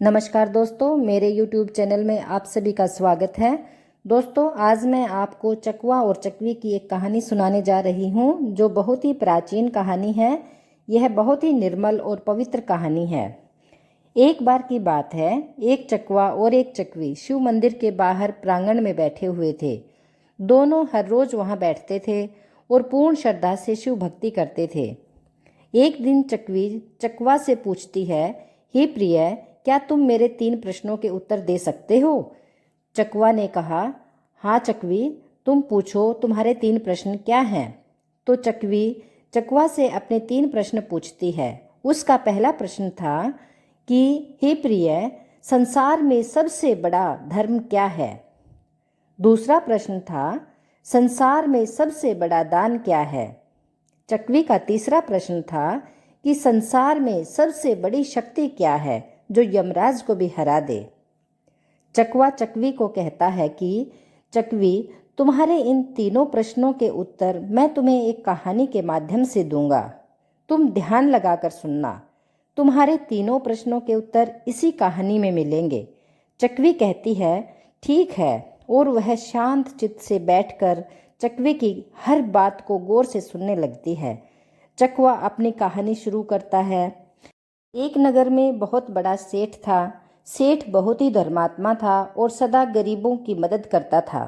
नमस्कार दोस्तों, मेरे YouTube चैनल में आप सभी का स्वागत है। दोस्तों, आज मैं आपको चकवा और चकवी की एक कहानी सुनाने जा रही हूँ जो बहुत ही प्राचीन कहानी है। यह बहुत ही निर्मल और पवित्र कहानी है। एक बार की बात है, एक चकवा और एक चकवी शिव मंदिर के बाहर प्रांगण में बैठे हुए थे। दोनों हर रोज वहाँ बैठते थे और पूर्ण श्रद्धा से शिव भक्ति करते थे। एक दिन चकवी चकवा से पूछती है, हे प्रिय, क्या तुम मेरे 3 प्रश्नों के उत्तर दे सकते हो? चकवा ने कहा, हाँ चकवी, तुम पूछो, तुम्हारे 3 प्रश्न क्या हैं? तो चकवी चकवा से अपने 3 प्रश्न पूछती है। उसका पहला प्रश्न था कि हे प्रिय, संसार में सबसे बड़ा धर्म क्या है? दूसरा प्रश्न था, संसार में सबसे बड़ा दान क्या है? चकवी का तीसरा प्रश्न था कि संसार में सबसे बड़ी शक्ति क्या है जो यमराज को भी हरा दे? चकवा चकवी को कहता है कि चकवी, तुम्हारे इन तीनों प्रश्नों के उत्तर मैं तुम्हें एक कहानी के माध्यम से दूंगा। तुम ध्यान लगाकर सुनना। तुम्हारे तीनों प्रश्नों के उत्तर इसी कहानी में मिलेंगे। चकवी कहती है, ठीक है, और वह शांत चित्त से बैठकर चकवे की हर बात को गौर से सुनने लगती है। चकवा अपनी कहानी शुरू करता है। एक नगर में बहुत बड़ा सेठ था। सेठ बहुत ही धर्मात्मा था और सदा गरीबों की मदद करता था।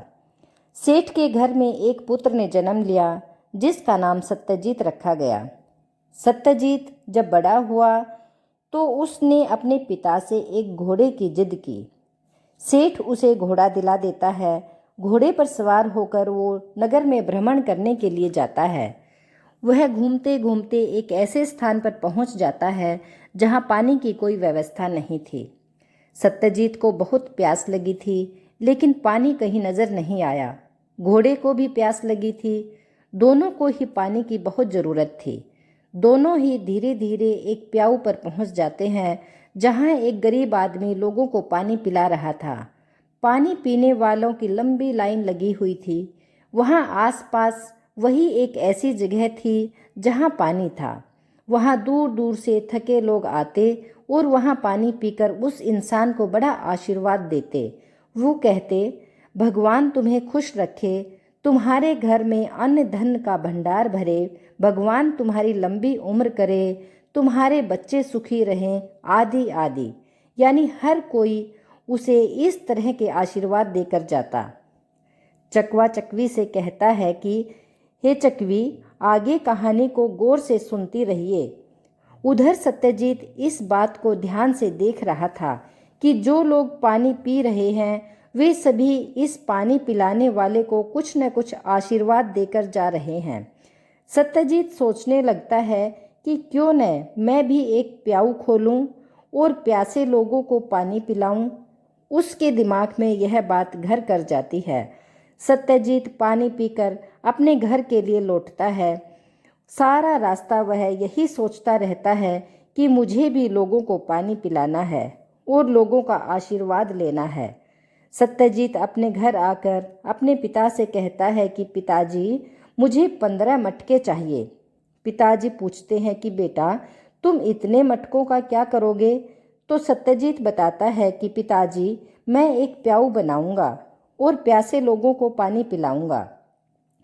सेठ के घर में एक पुत्र ने जन्म लिया जिसका नाम सत्यजीत रखा गया। सत्यजीत जब बड़ा हुआ तो उसने अपने पिता से एक घोड़े की जिद की। सेठ उसे घोड़ा दिला देता है। घोड़े पर सवार होकर वो नगर में भ्रमण करने के लिए जाता है। वह घूमते घूमते एक ऐसे स्थान पर पहुंच जाता है जहां पानी की कोई व्यवस्था नहीं थी। सत्यजीत को बहुत प्यास लगी थी, लेकिन पानी कहीं नजर नहीं आया। घोड़े को भी प्यास लगी थी। दोनों को ही पानी की बहुत जरूरत थी। दोनों ही धीरे धीरे एक प्याऊ पर पहुंच जाते हैं जहां एक गरीब आदमी लोगों को पानी पिला रहा था। पानी पीने वालों की लंबी लाइन लगी हुई थी। वहां आसपास वही एक ऐसी जगह थी जहां पानी था। वहां दूर दूर से थके लोग आते और वहां पानी पीकर उस इंसान को बड़ा आशीर्वाद देते। वो कहते, भगवान तुम्हें खुश रखे, तुम्हारे घर में अन्न धन का भंडार भरे, भगवान तुम्हारी लंबी उम्र करे, तुम्हारे बच्चे सुखी रहें, आदि आदि। यानी हर कोई उसे इस तरह के आशीर्वाद देकर जाता। चकवा चकवी से कहता है कि हे चकवी, आगे कहानी को गौर से सुनती रहिए। उधर सत्यजीत इस बात को ध्यान से देख रहा था कि जो लोग पानी पी रहे हैं वे सभी इस पानी पिलाने वाले को कुछ न कुछ आशीर्वाद देकर जा रहे हैं। सत्यजीत सोचने लगता है कि क्यों न मैं भी एक प्याऊ खोलूं और प्यासे लोगों को पानी पिलाऊं। उसके दिमाग में यह बात घर कर जाती है। सत्यजीत पानी पीकर अपने घर के लिए लौटता है। सारा रास्ता वह यही सोचता रहता है कि मुझे भी लोगों को पानी पिलाना है और लोगों का आशीर्वाद लेना है। सत्यजीत अपने घर आकर अपने पिता से कहता है कि पिताजी, मुझे 15 मटके चाहिए। पिताजी पूछते हैं कि बेटा, तुम इतने मटकों का क्या करोगे? तो सत्यजीत बताता है कि पिताजी, मैं एक प्याऊ बनाऊंगा और प्यासे लोगों को पानी पिलाऊंगा।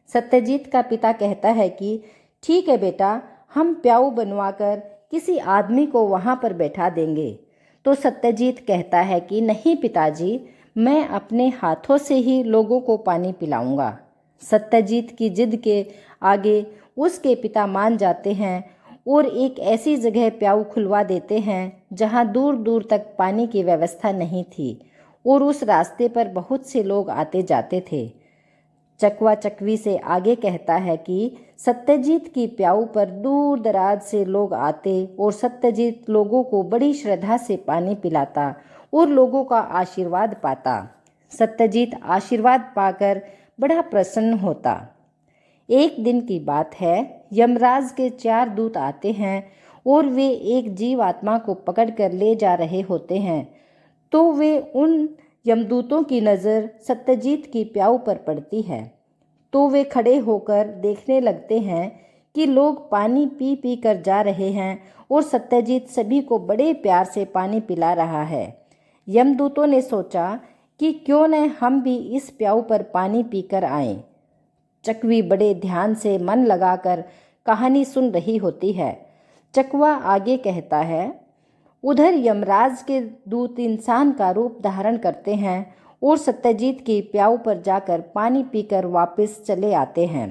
सत्यजीत का पिता कहता है कि ठीक है बेटा, हम प्याऊ बनवाकर किसी आदमी को वहां पर बैठा देंगे। तो सत्यजीत कहता है कि नहीं पिताजी, मैं अपने हाथों से ही लोगों को पानी पिलाऊंगा। सत्यजीत की जिद के आगे उसके पिता मान जाते हैं और एक ऐसी जगह प्याऊ खुलवा देते हैं जहां दूर दूर तक पानी की व्यवस्था नहीं थी और उस रास्ते पर बहुत से लोग आते जाते थे। चकवा चकवी से आगे कहता है कि सत्यजीत की प्याऊ पर दूर दराज से लोग आते और सत्यजीत लोगों को बड़ी श्रद्धा से पानी पिलाता और लोगों का आशीर्वाद पाता। सत्यजीत आशीर्वाद पाकर बड़ा प्रसन्न होता। एक दिन की बात है, यमराज के 4 दूत आते हैं और वे एक जीव आत्मा को पकड़कर ले जा रहे होते हैं। तो वे उन यमदूतों की नज़र सत्यजीत की प्याऊ पर पड़ती है। तो वे खड़े होकर देखने लगते हैं कि लोग पानी पी पी कर जा रहे हैं और सत्यजीत सभी को बड़े प्यार से पानी पिला रहा है। यमदूतों ने सोचा कि क्यों न हम भी इस प्याऊ पर पानी पीकर आएं। चकवी बड़े ध्यान से मन लगाकर कहानी सुन रही होती है। चकवा आगे कहता है, उधर यमराज के दूत इंसान का रूप धारण करते हैं और सत्यजीत की प्याऊ पर जाकर पानी पीकर वापस चले आते हैं।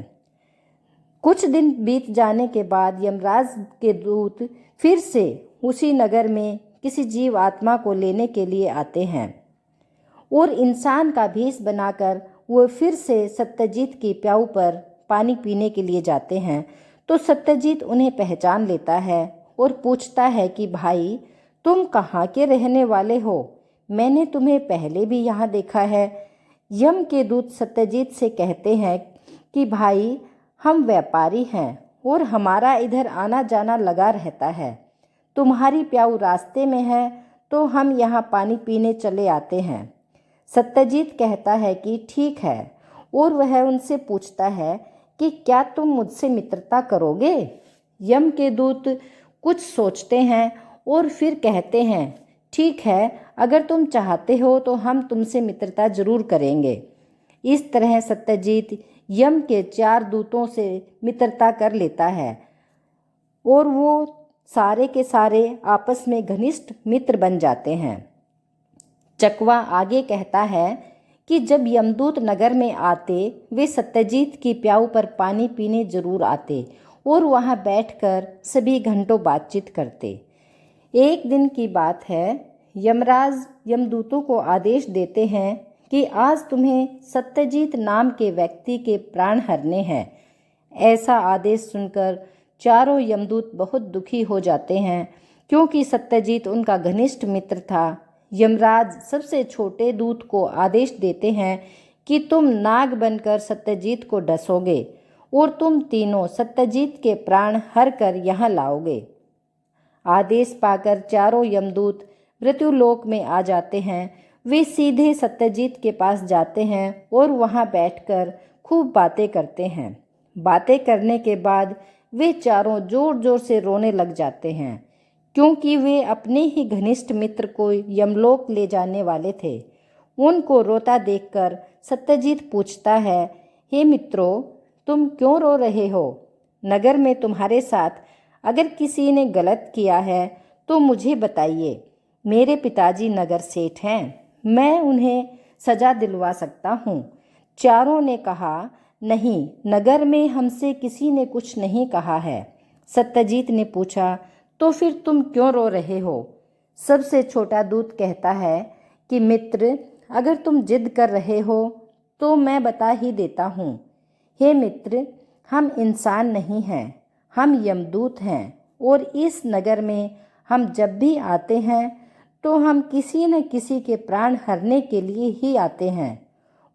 कुछ दिन बीत जाने के बाद यमराज के दूत फिर से उसी नगर में किसी जीव आत्मा को लेने के लिए आते हैं और इंसान का भेष बनाकर वो फिर से सत्यजीत की प्याऊ पर पानी पीने के लिए जाते हैं। तो सत्यजीत उन्हें पहचान लेता है और पूछता है कि भाई, तुम कहाँ के रहने वाले हो? मैंने तुम्हें पहले भी यहाँ देखा है। यम के दूत सत्यजीत से कहते हैं कि भाई, हम व्यापारी हैं और हमारा इधर आना जाना लगा रहता है। तुम्हारी प्याऊ रास्ते में है तो हम यहाँ पानी पीने चले आते हैं। सत्यजीत कहता है कि ठीक है और वह उनसे पूछता है कि क्या तुम मुझसे मित्रता करोगे? यम के दूत कुछ सोचते हैं और फिर कहते हैं, ठीक है, अगर तुम चाहते हो तो हम तुमसे मित्रता जरूर करेंगे। इस तरह सत्यजीत यम के 4 दूतों से मित्रता कर लेता है और वो सारे के सारे आपस में घनिष्ठ मित्र बन जाते हैं। चकवा आगे कहता है कि जब यमदूत नगर में आते वे सत्यजीत की प्याऊ पर पानी पीने जरूर आते और वहां बैठकर सभी घंटों बातचीत करते। एक दिन की बात है, यमराज यमदूतों को आदेश देते हैं कि आज तुम्हें सत्यजीत नाम के व्यक्ति के प्राण हरने हैं। ऐसा आदेश सुनकर चारों यमदूत बहुत दुखी हो जाते हैं क्योंकि सत्यजीत उनका घनिष्ठ मित्र था। यमराज सबसे छोटे दूत को आदेश देते हैं कि तुम नाग बनकर सत्यजीत को डसोगे और तुम तीनों सत्यजीत के प्राण हर कर यहाँ लाओगे। आदेश पाकर चारों यमदूत मृत्युलोक में आ जाते हैं। वे सीधे सत्यजीत के पास जाते हैं और वहाँ बैठकर खूब बातें करते हैं। बातें करने के बाद वे चारों जोर जोर से रोने लग जाते हैं क्योंकि वे अपने ही घनिष्ठ मित्र को यमलोक ले जाने वाले थे। उनको रोता देखकर सत्यजीत पूछता है, हे मित्रों, तुम क्यों रो रहे हो? नगर में तुम्हारे साथ अगर किसी ने गलत किया है तो मुझे बताइए। मेरे पिताजी नगर सेठ हैं, मैं उन्हें सजा दिलवा सकता हूँ। चारों ने कहा, नहीं, नगर में हमसे किसी ने कुछ नहीं कहा है। सत्यजीत ने पूछा, तो फिर तुम क्यों रो रहे हो? सबसे छोटा दूत कहता है कि मित्र, अगर तुम जिद कर रहे हो तो मैं बता ही देता हूँ। हे मित्र, हम इंसान नहीं हैं, हम यमदूत हैं और इस नगर में हम जब भी आते हैं तो हम किसी न किसी के प्राण हरने के लिए ही आते हैं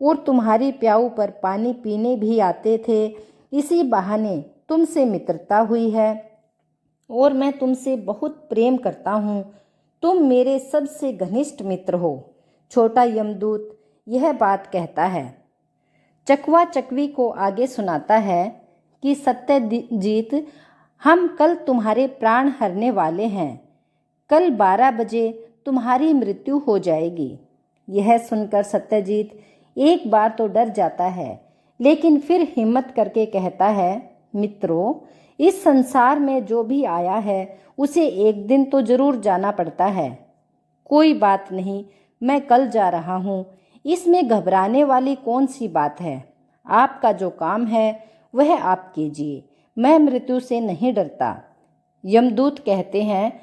और तुम्हारी प्याऊ पर पानी पीने भी आते थे। इसी बहाने तुमसे मित्रता हुई है और मैं तुमसे बहुत प्रेम करता हूँ। तुम मेरे सबसे घनिष्ठ मित्र हो। छोटा यमदूत यह बात कहता है। चकवा चकवी को आगे सुनाता है कि सत्यजीत, हम कल तुम्हारे प्राण हरने वाले हैं। कल 12 बजे तुम्हारी मृत्यु हो जाएगी। यह सुनकर सत्यजीत एक बार तो डर जाता है, लेकिन फिर हिम्मत करके कहता है, मित्रों, इस संसार में जो भी आया है उसे एक दिन तो जरूर जाना पड़ता है। कोई बात नहीं, मैं कल जा रहा हूँ। इसमें घबराने वाली कौन सी बात है? आपका जो काम है वह आप कीजिए, मैं मृत्यु से नहीं डरता। यमदूत कहते हैं,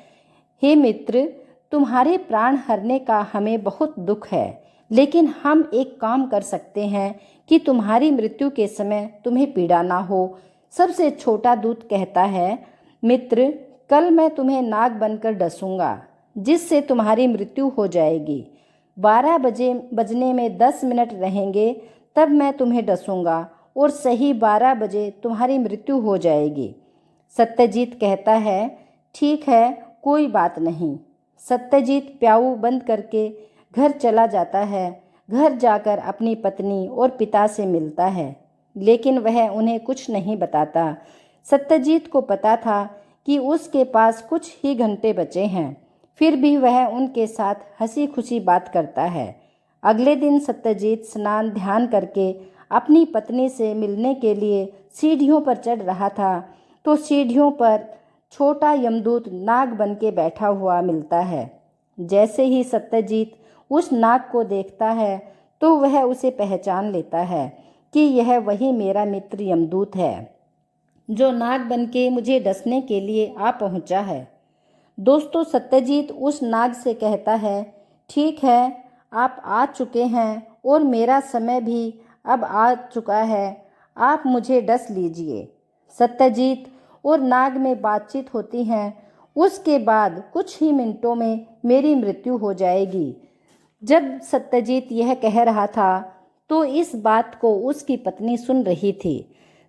हे मित्र, तुम्हारे प्राण हरने का हमें बहुत दुख है, लेकिन हम एक काम कर सकते हैं कि तुम्हारी मृत्यु के समय तुम्हें पीड़ा ना हो। सबसे छोटा दूत कहता है, मित्र, कल मैं तुम्हें नाग बनकर डसूंगा, जिससे तुम्हारी मृत्यु हो जाएगी। 12 बजने में 10 मिनट रहेंगे, तब मैं तुम्हें डसूंगा और सही 12 बजे तुम्हारी मृत्यु हो जाएगी। सत्यजीत कहता है, ठीक है, कोई बात नहीं। सत्यजीत प्याऊ बंद करके घर चला जाता है। घर जाकर अपनी पत्नी और पिता से मिलता है, लेकिन वह उन्हें कुछ नहीं बताता। सत्यजीत को पता था कि उसके पास कुछ ही घंटे बचे हैं, फिर भी वह उनके साथ हंसी खुशी बात करता है। अगले दिन सत्यजीत स्नान ध्यान करके अपनी पत्नी से मिलने के लिए सीढ़ियों पर चढ़ रहा था तो सीढ़ियों पर छोटा यमदूत नाग बन के बैठा हुआ मिलता है। जैसे ही सत्यजीत उस नाग को देखता है तो वह उसे पहचान लेता है कि यह वही मेरा मित्र यमदूत है जो नाग बन के मुझे डसने के लिए आ पहुंचा है। दोस्तों, सत्यजीत उस नाग से कहता है, ठीक है, आप आ चुके हैं और मेरा समय भी अब आ चुका है, आप मुझे डस लीजिए। सत्यजीत और नाग में बातचीत होती है। उसके बाद कुछ ही मिनटों में मेरी मृत्यु हो जाएगी। जब सत्यजीत यह कह रहा था तो इस बात को उसकी पत्नी सुन रही थी।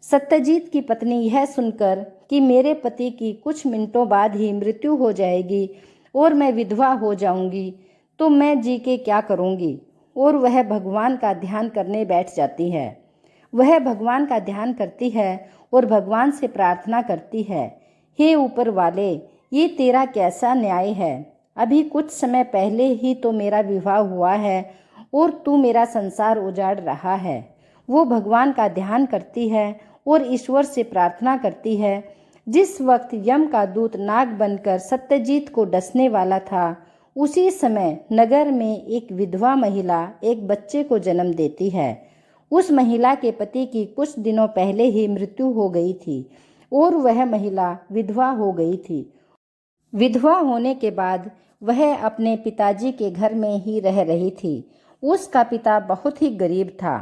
सत्यजीत की पत्नी यह सुनकर कि मेरे पति की कुछ मिनटों बाद ही मृत्यु हो जाएगी और मैं विधवा हो जाऊंगी, तो मैं जी के क्या करूंगी, और वह भगवान का ध्यान करने बैठ जाती है। वह भगवान का ध्यान करती है और भगवान से प्रार्थना करती है, हे ऊपर वाले, ये तेरा कैसा न्याय है। अभी कुछ समय पहले ही तो मेरा विवाह हुआ है और तू मेरा संसार उजाड़ रहा है। वो भगवान का ध्यान करती है और ईश्वर से प्रार्थना करती है। जिस वक्त यम का दूत नाग बनकर सत्यजीत को डसने वाला था, उसी समय नगर में एक विधवा महिला एक बच्चे को जन्म देती है। उस महिला के पति की कुछ दिनों पहले ही मृत्यु हो गई थी और वह महिला विधवा हो गई थी। विधवा होने के बाद वह अपने पिताजी के घर में ही रह रही थी। उसका पिता बहुत ही गरीब था।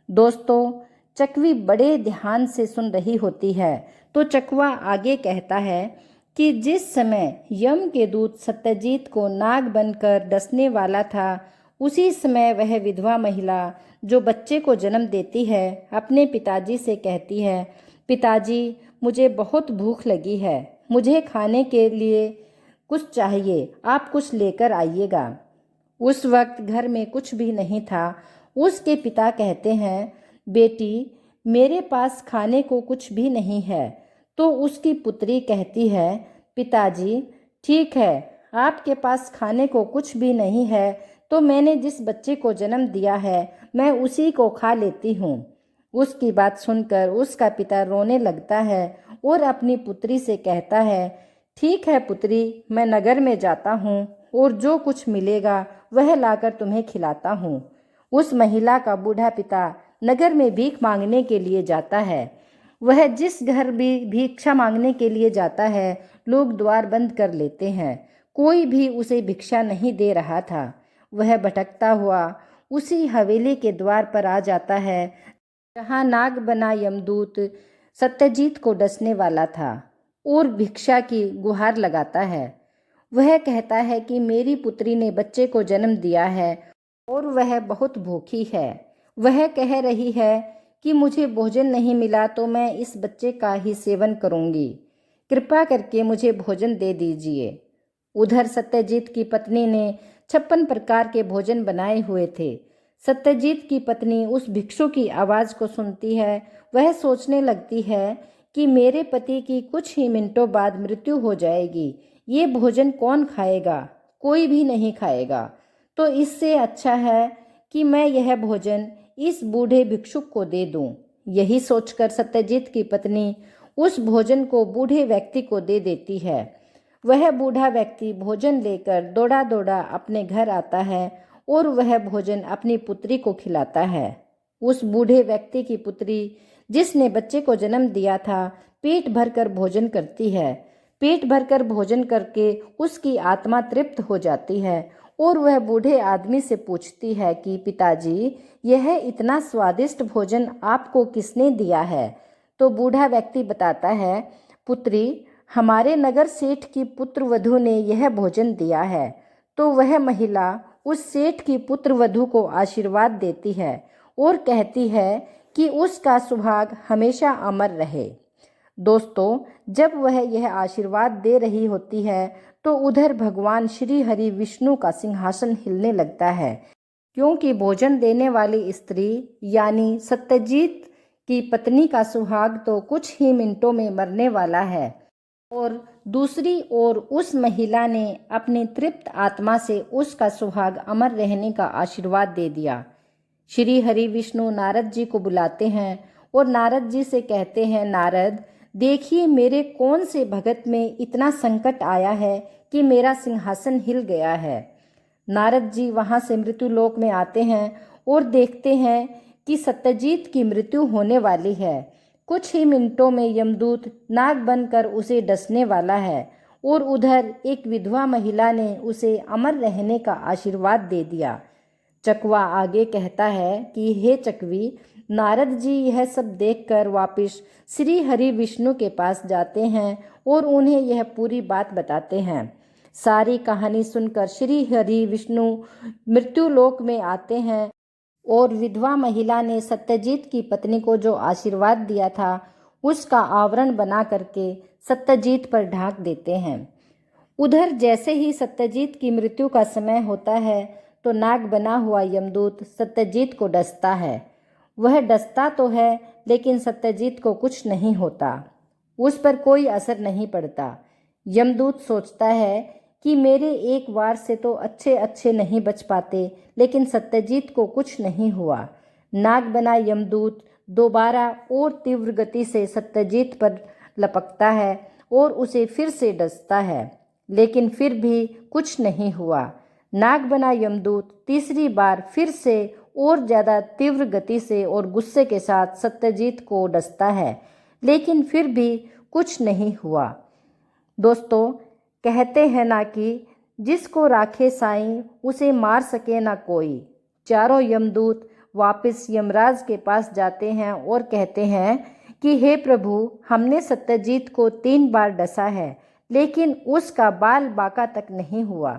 दोस्तों, चकवी बड़े ध्यान से सुन रही होती है तो चकवा आगे कहता है कि जिस समय यम के दूत सत्यजीत को नाग बनकर डसने वाला था, उसी समय वह विधवा महिला जो बच्चे को जन्म देती है अपने पिताजी से कहती है, पिताजी, मुझे बहुत भूख लगी है, मुझे खाने के लिए कुछ चाहिए, आप कुछ लेकर आइएगा। उस वक्त घर में कुछ भी नहीं था। उसके पिता कहते हैं, बेटी, मेरे पास खाने को कुछ भी नहीं है। तो उसकी पुत्री कहती है, पिताजी, ठीक है, आपके पास खाने को कुछ भी नहीं है तो मैंने जिस बच्चे को जन्म दिया है मैं उसी को खा लेती हूँ। उसकी बात सुनकर उसका पिता रोने लगता है और अपनी पुत्री से कहता है, ठीक है पुत्री, मैं नगर में जाता हूँ और जो कुछ मिलेगा वह लाकर तुम्हें खिलाता हूँ। उस महिला का बूढ़ा पिता नगर में भीख मांगने के लिए जाता है। वह जिस घर भी भिक्षा मांगने के लिए जाता है, लोग द्वार बंद कर लेते हैं। कोई भी उसे भिक्षा नहीं दे रहा था। वह भटकता हुआ उसी हवेली के द्वार पर आ जाता है जहाँ नाग बना यमदूत सत्यजीत को डसने वाला था और भिक्षा की गुहार लगाता है। वह कहता है कि मेरी पुत्री ने बच्चे को जन्म दिया है और वह बहुत भूखी है। वह कह रही है कि मुझे भोजन नहीं मिला तो मैं इस बच्चे का ही सेवन करूंगी, कृपा करके मुझे भोजन दे दीजिए। उधर सत्यजीत की पत्नी ने 56 प्रकार के भोजन बनाए हुए थे। सत्यजीत की पत्नी उस भिक्षु की आवाज़ को सुनती है। वह सोचने लगती है कि मेरे पति की कुछ ही मिनटों बाद मृत्यु हो जाएगी, ये भोजन कौन खाएगा? कोई भी नहीं खाएगा। तो इससे अच्छा है कि मैं यह भोजन इस बूढ़े भिक्षुक को दे दूं। यही सोचकर सत्यजीत की पत्नी उस भोजन को बूढ़े व्यक्ति को दे देती है। वह बूढ़ा व्यक्ति भोजन लेकर दौड़ा दौड़ा अपने घर आता है और वह भोजन अपनी पुत्री को खिलाता है। उस बूढ़े व्यक्ति की पुत्री, जिसने बच्चे को जन्म दिया था, पेट भरकर भोजन करती है। पेट भरकर भोजन करके उसकी आत्मा तृप्त हो जाती है और वह बूढ़े आदमी से पूछती है कि पिताजी, यह इतना स्वादिष्ट भोजन आपको किसने दिया है? तो बूढ़ा व्यक्ति बताता है, पुत्री, हमारे नगर सेठ की पुत्र वधू ने यह भोजन दिया है। तो वह महिला उस सेठ की पुत्र वधू को आशीर्वाद देती है और कहती है कि उसका सुहाग हमेशा अमर रहे। दोस्तों, जब वह यह आशीर्वाद दे रही होती है तो उधर भगवान श्री हरि विष्णु का सिंहासन हिलने लगता है, क्योंकि भोजन देने वाली स्त्री यानी सत्यजीत कि पत्नी का सुहाग तो कुछ ही मिनटों में मरने वाला है और दूसरी ओर उस महिला ने अपनी तृप्त आत्मा से उसका सुहाग अमर रहने का आशीर्वाद दे दिया। श्री हरि विष्णु नारद जी को बुलाते हैं और नारद जी से कहते हैं, नारद देखिए मेरे कौन से भगत में इतना संकट आया है कि मेरा सिंहासन हिल गया है। नारद जी वहाँ से मृत्युलोक में आते हैं और देखते हैं कि सत्यजीत की मृत्यु होने वाली है। कुछ ही मिनटों में यमदूत नाग बनकर उसे डसने वाला है और उधर एक विधवा महिला ने उसे अमर रहने का आशीर्वाद दे दिया। चकवा आगे कहता है कि हे चकवी, नारद जी यह सब देखकर वापिस श्री हरि विष्णु के पास जाते हैं और उन्हें यह पूरी बात बताते हैं। सारी कहानी सुनकर श्री हरि विष्णु मृत्युलोक में आते हैं और विधवा महिला ने सत्यजीत की पत्नी को जो आशीर्वाद दिया था उसका आवरण बना करके सत्यजीत पर ढांक देते हैं। उधर जैसे ही सत्यजीत की मृत्यु का समय होता है तो नाग बना हुआ यमदूत सत्यजीत को डसता है। वह डसता तो है लेकिन सत्यजीत को कुछ नहीं होता, उस पर कोई असर नहीं पड़ता। यमदूत सोचता है कि मेरे एक वार से तो अच्छे नहीं बच पाते, लेकिन सत्यजीत को कुछ नहीं हुआ। नाग बना यमदूत दोबारा और तीव्र गति से सत्यजीत पर लपकता है और उसे फिर से डसता है, लेकिन फिर भी कुछ नहीं हुआ। नाग बना यमदूत तीसरी बार फिर से और ज़्यादा तीव्र गति से और गुस्से के साथ सत्यजीत को डसता है, लेकिन फिर भी कुछ नहीं हुआ। दोस्तों, कहते हैं ना कि जिसको राखे साईं उसे मार सके ना कोई। चारों यमदूत वापस यमराज के पास जाते हैं और कहते हैं कि हे प्रभु, हमने सत्यजीत को 3 बार डसा है लेकिन उसका बाल बाका तक नहीं हुआ।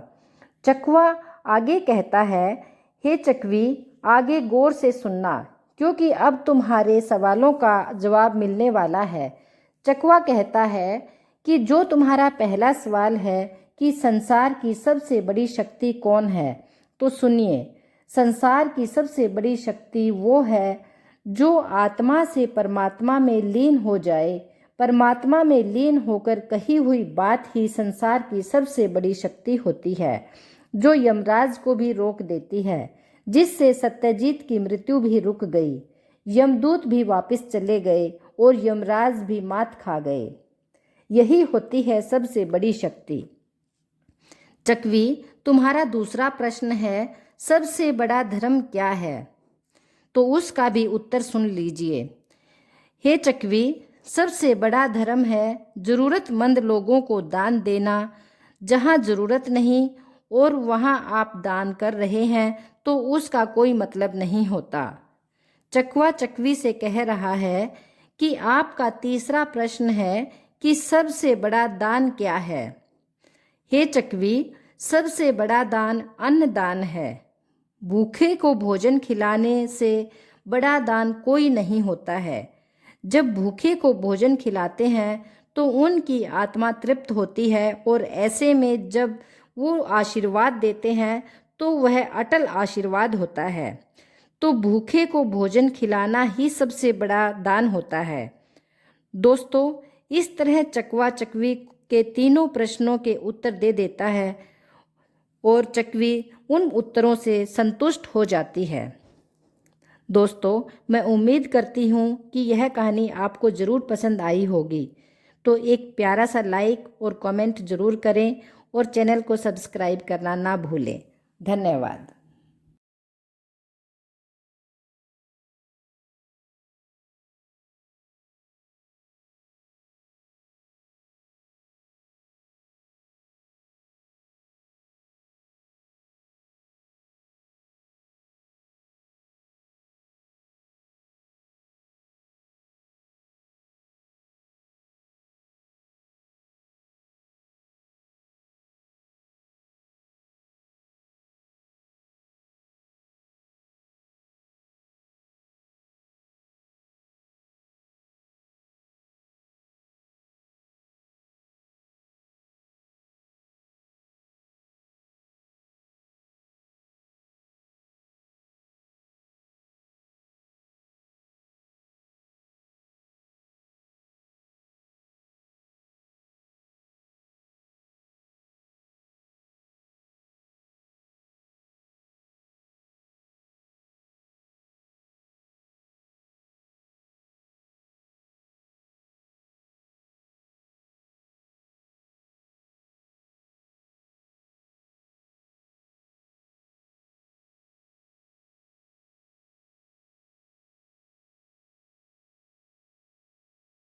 चकवा आगे कहता है, हे चकवी, आगे गौर से सुनना क्योंकि अब तुम्हारे सवालों का जवाब मिलने वाला है। चकवा कहता है कि जो तुम्हारा पहला सवाल है कि संसार की सबसे बड़ी शक्ति कौन है, तो सुनिए। संसार की सबसे बड़ी शक्ति वो है जो आत्मा से परमात्मा में लीन हो जाए। परमात्मा में लीन होकर कही हुई बात ही संसार की सबसे बड़ी शक्ति होती है, जो यमराज को भी रोक देती है, जिससे सत्यजीत की मृत्यु भी रुक गई। यमदूत भी वापस चले गए और यमराज भी मात खा गए। यही होती है सबसे बड़ी शक्ति। चकवी, तुम्हारा दूसरा प्रश्न है सबसे बड़ा धर्म क्या है, तो उसका भी उत्तर सुन लीजिए। हे चकवी, सबसे बड़ा धर्म है ज़रूरतमंद लोगों को दान देना। जहाँ ज़रूरत नहीं और वहाँ आप दान कर रहे हैं तो उसका कोई मतलब नहीं होता। चकवा चकवी से कह रहा है कि आपका तीसरा प्रश्न है कि सबसे बड़ा दान क्या है। हे चकवी, सबसे बड़ा दान अन्नदान है। भूखे को भोजन खिलाने से बड़ा दान कोई नहीं होता है। जब भूखे को भोजन खिलाते हैं तो उनकी आत्मा तृप्त होती है और ऐसे में जब वो आशीर्वाद देते हैं तो वह अटल आशीर्वाद होता है। तो भूखे को भोजन खिलाना ही सबसे बड़ा दान होता है। दोस्तों, इस तरह चकवा चकवी के तीनों प्रश्नों के उत्तर दे देता है और चकवी उन उत्तरों से संतुष्ट हो जाती है। दोस्तों, मैं उम्मीद करती हूँ कि यह कहानी आपको ज़रूर पसंद आई होगी, तो एक प्यारा सा लाइक और कमेंट ज़रूर करें और चैनल को सब्सक्राइब करना ना भूलें। धन्यवाद।